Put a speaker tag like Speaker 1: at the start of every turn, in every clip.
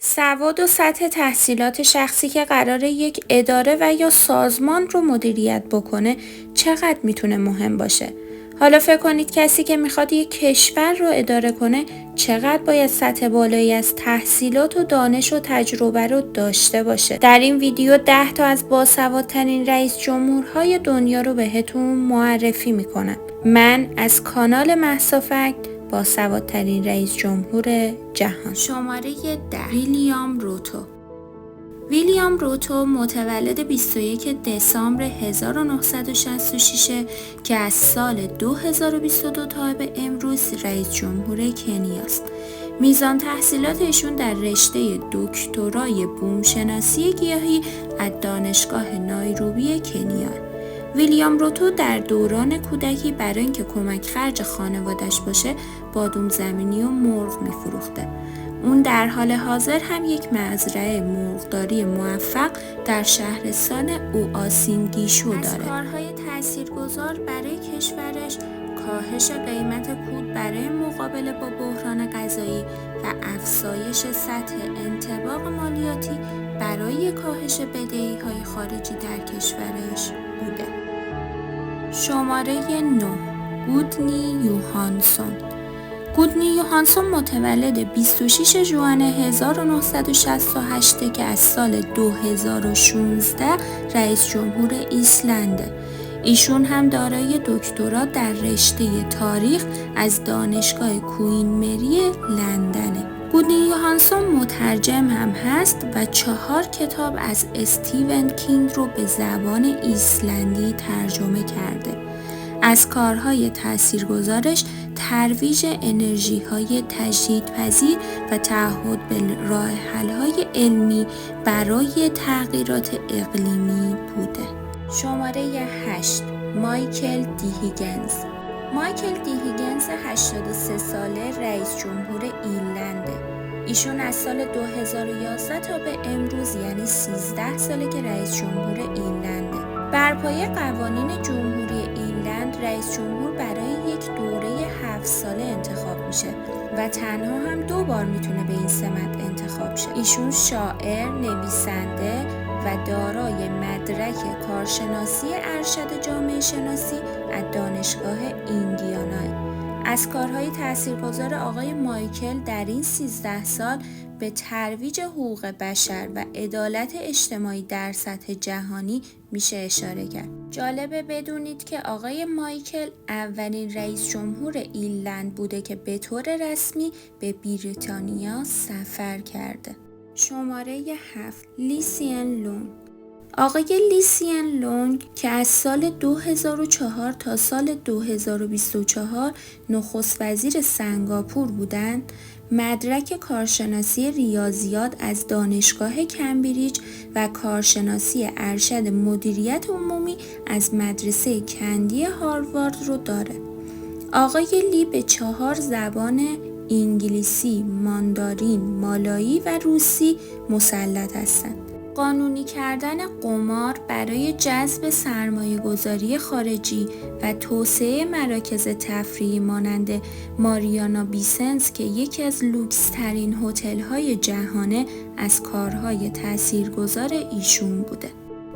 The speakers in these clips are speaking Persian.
Speaker 1: سواد و سطح تحصیلات شخصی که قراره یک اداره و یا سازمان رو مدیریت بکنه چقدر میتونه مهم باشه؟ حالا فکر کنید کسی که میخواد یک کشور رو اداره کنه چقدر باید سطح بالایی از تحصیلات و دانش و تجربه رو داشته باشه. در این ویدیو 10 تا از باسوادترین رئیس جمهورهای دنیا رو بهتون معرفی میکنم. من از کانال مهسا فکت، باسوادترین رئیس جمهور جهان. شماره 10. ویلیام روتو. ویلیام روتو متولد 21 دسامبر 1966 که از سال 2022 تا به امروز رئیس جمهور کنیاست. میزان تحصیلات ایشون در رشته دکترای بومشناسی گیاهی از دانشگاه نایروبی کنیا. ویلیام روتو در دوران کودکی برای اینکه کمک خرج خانوادش باشه بادوم زمینی و مرغ میفروخته. اون در حال حاضر هم یک مزرعه مرغداری موفق در شهرستان اوآسین-گیشو داره. از کارهای تاثیرگذار برای کشورش کاهش قیمت کود برای مقابله با بحران غذایی و افزایش سطح انطباق مالیاتی برای کاهش بدهی‌های خارجی در کشورش بوده. شماره 9. گودنی یوهانسون. گودنی یوهانسون متولد 26 ژوئن 1968 که از سال 2016 رئیس جمهور ایسلنده. ایشون هم دارای دکترا در رشته تاریخ از دانشگاه کوئین مری لندنه. گودنی یوهانسون مترجم هم هست و 4 کتاب از استیون کینگ رو به زبان ایسلندی ترجمه کرده. از کارهای تاثیرگذارش ترویج انرژی‌های تجدیدپذیر و تعهد به راه‌حل‌های علمی برای تغییرات اقلیمی بوده. شماره 8. مایکل دی هیگنز. مایکل دی هیگنز 83 ساله رئیس جمهور ایرلنده. ایشون از سال 2011 تا به امروز یعنی 13 ساله که رئیس جمهور ایرلنده. بر پایه قوانین جمهوری ایرلند رئیس جمهور برای یک دوره 7 ساله انتخاب میشه و تنها هم 2 بار میتونه به این سمت انتخاب شه. ایشون شاعر، نویسنده و دارای مدرک کارشناسی ارشد جامعه شناسی از دانشگاه ایندیانا. از کارهای تاثیرگذار آقای مایکل در این 13 سال به ترویج حقوق بشر و عدالت اجتماعی در سطح جهانی میشه اشاره کرد. جالبه بدونید که آقای مایکل اولین رئیس جمهور ایرلند بوده که به طور رسمی به بریتانیا سفر کرده. شماره 7. لی سین لونگ. آقای لی سین لونگ که از سال 2004 تا سال 2024 نخست وزیر سنگاپور بودند، مدرک کارشناسی ریاضیات از دانشگاه کمبریج و کارشناسی ارشد مدیریت عمومی از مدرسه کندی هاروارد رو داره. آقای لی به 4 زبان انگلیسی، ماندارین، مالایی و روسی مسلط هستند. قانونی کردن قمار برای جذب سرمایه‌گذاری خارجی و توسعه مراکز تفریحی مانند ماریانا بی سنز که یکی از لوکس‌ترین هتل‌های جهانه از کارهای تاثیرگذار ایشون بوده.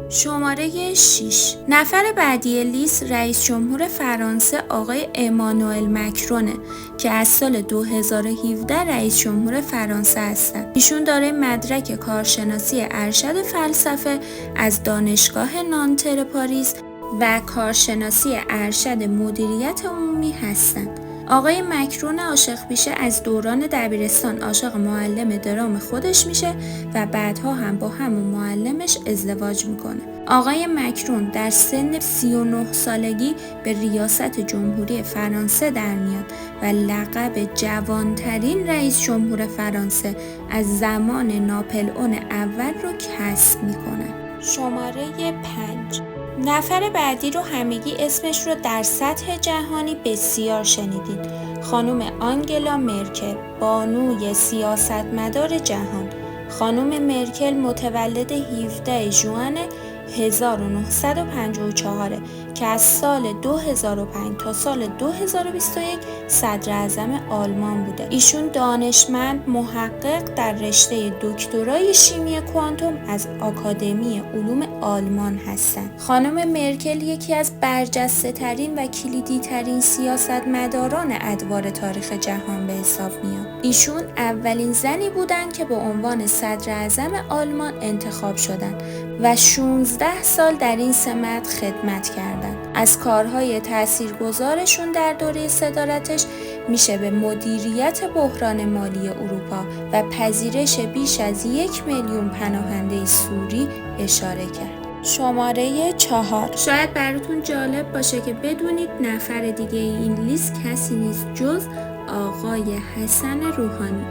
Speaker 1: شماره 6. نفر بعدی لیست رئیس جمهور فرانسه آقای امانوئل مکرونه که از سال 2017 رئیس جمهور فرانسه هستند. ایشون دارای مدرک کارشناسی ارشد فلسفه از دانشگاه نانتر پاریس و کارشناسی ارشد مدیریت عمومی هستند. آقای مکرون عاشق پیشه از دوران دبیرستان عاشق معلم درام خودش میشه و بعدها هم با همون معلمش ازدواج میکنه. آقای مکرون در سن 39 سالگی به ریاست جمهوری فرانسه در میاد و لقب جوانترین رئیس جمهور فرانسه از زمان ناپلئون اول رو کسب میکنه. شماره 5. نفر بعدی رو همگی اسمش رو در سطح جهانی بسیار شنیدید. خانم آنگلا مرکل، بانوی سیاستمدار جهان. خانم مرکل متولد 17 ژوئن 1954 که از سال 2005 تا سال 2021 صدر اعظم آلمان بوده. ایشون دانشمند محقق در رشته دکترای شیمی کوانتوم از آکادمی علوم آلمان هستند. خانم مرکل یکی از برجسته ترین و کلیدی ترین سیاستمداران ادوار تاریخ جهان به حساب میاد. ایشون اولین زنی بودند که به عنوان صدر اعظم آلمان انتخاب شدند و 16 سال در این سمت خدمت کردند. از کارهای تاثیرگذارشون در دوره صدارتش میشه به مدیریت بحران مالی اروپا و پذیرش بیش از 1 میلیون پناهنده سوری اشاره کرد. شماره 4. شاید براتون جالب باشه که بدونید نفر دیگه این لیست کسی نیست جز آقای حسن روحانی.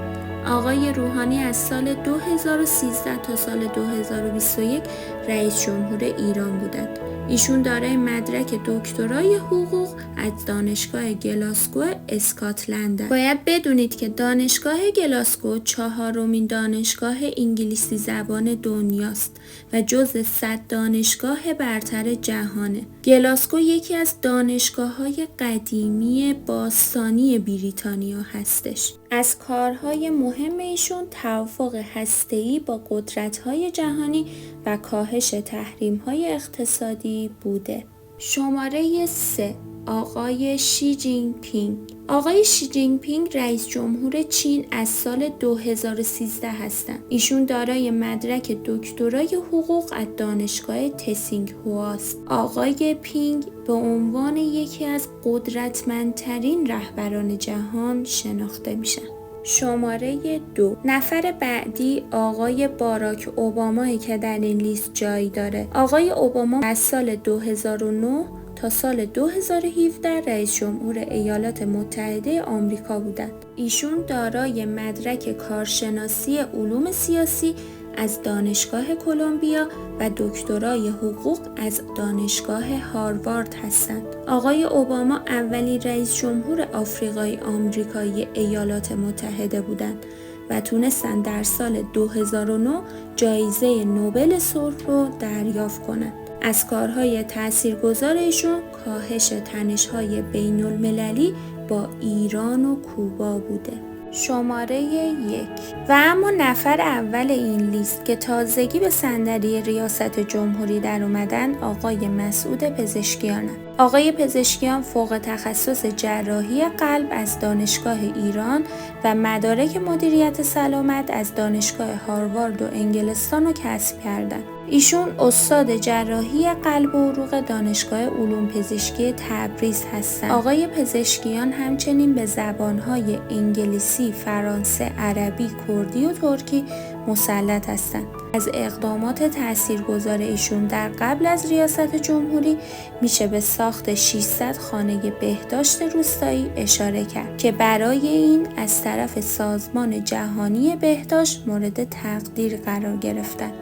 Speaker 1: آقای روحانی از سال 2013 تا سال 2021 رئیس جمهور ایران بودند. ایشون دارای مدرک دکترای حقوق از دانشگاه گلاسگو اسکاتلند. باید بدونید که دانشگاه گلاسگو 4مین دانشگاه انگلیسی زبان دنیاست و جزو 100 دانشگاه برتر جهانه. گلاسگو یکی از دانشگاه‌های قدیمی باستانی بریتانیا هستش. از کارهای مهم ایشون توافق هسته‌ای با قدرت‌های جهانی و کاهش تحریم‌های اقتصادی بوده. شماره 3. آقای شی جین پینگ. آقای شی جین پینگ رئیس جمهور چین از سال 2013 هستند. ایشون دارای مدرک دکترای حقوق از دانشگاه تسینگهوا است. آقای پینگ به عنوان یکی از قدرتمندترین رهبران جهان شناخته میشن. شماره 2. نفر بعدی آقای باراک اوباما که در این لیست جای داره. آقای اوباما از سال 2009 تا سال 2017 رئیس جمهور ایالات متحده آمریکا بودند. ایشون دارای مدرک کارشناسی علوم سیاسی از دانشگاه کلمبیا و دکترای حقوق از دانشگاه هاروارد هستند. آقای اوباما اولین رئیس جمهور آفریقای آمریکایی ایالات متحده بودند و تونستن در سال 2009 جایزه نوبل صلح رو دریافت کنند. از کارهای تاثیرگذار ایشون کاهش تنش‌های بین‌المللی با ایران و کوبا بوده. شماره 1. و اما نفر اول این لیست که تازگی به صندلی ریاست جمهوری در اومدن آقای مسعود پزشکیانه. آقای پزشکیان فوق تخصص جراحی قلب از دانشگاه ایران و مدارک مدیریت سلامت از دانشگاه هاروارد و انگلستان رو کسب کردند. ایشون استاد جراحی قلب و عروق دانشگاه علوم پزشکی تبریز هستند. آقای پزشکیان همچنین به زبانهای انگلیسی، فرانسه، عربی، کردی و ترکی مسلط هستند. از اقدامات تاثیرگذار ایشون در قبل از ریاست جمهوری میشه به ساخت 600 خانه بهداشت روستایی اشاره کرد که برای این از طرف سازمان جهانی بهداشت مورد تقدیر قرار گرفتند.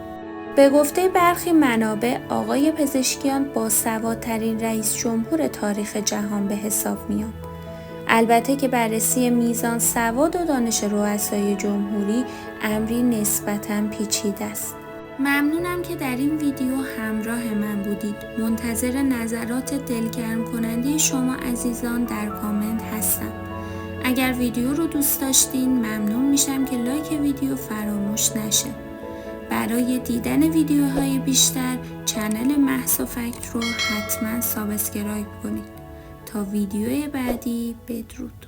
Speaker 1: به گفته برخی منابع آقای پزشکیان باسوادترین رئیس جمهور تاریخ جهان به حساب میاد. البته که بررسی میزان سواد و دانش رؤسای جمهوری امری نسبتاً پیچیده است. ممنونم که در این ویدیو همراه من بودید. منتظر نظرات دلگرم کننده شما عزیزان در کامنت هستم. اگر ویدیو رو دوست داشتین ممنون میشم که لایک ویدیو فراموش نشه. برای دیدن ویدیوهای بیشتر کانال مهسا فکت رو حتما سابسکرایب کنید. تا ویدیوی بعدی بدرود.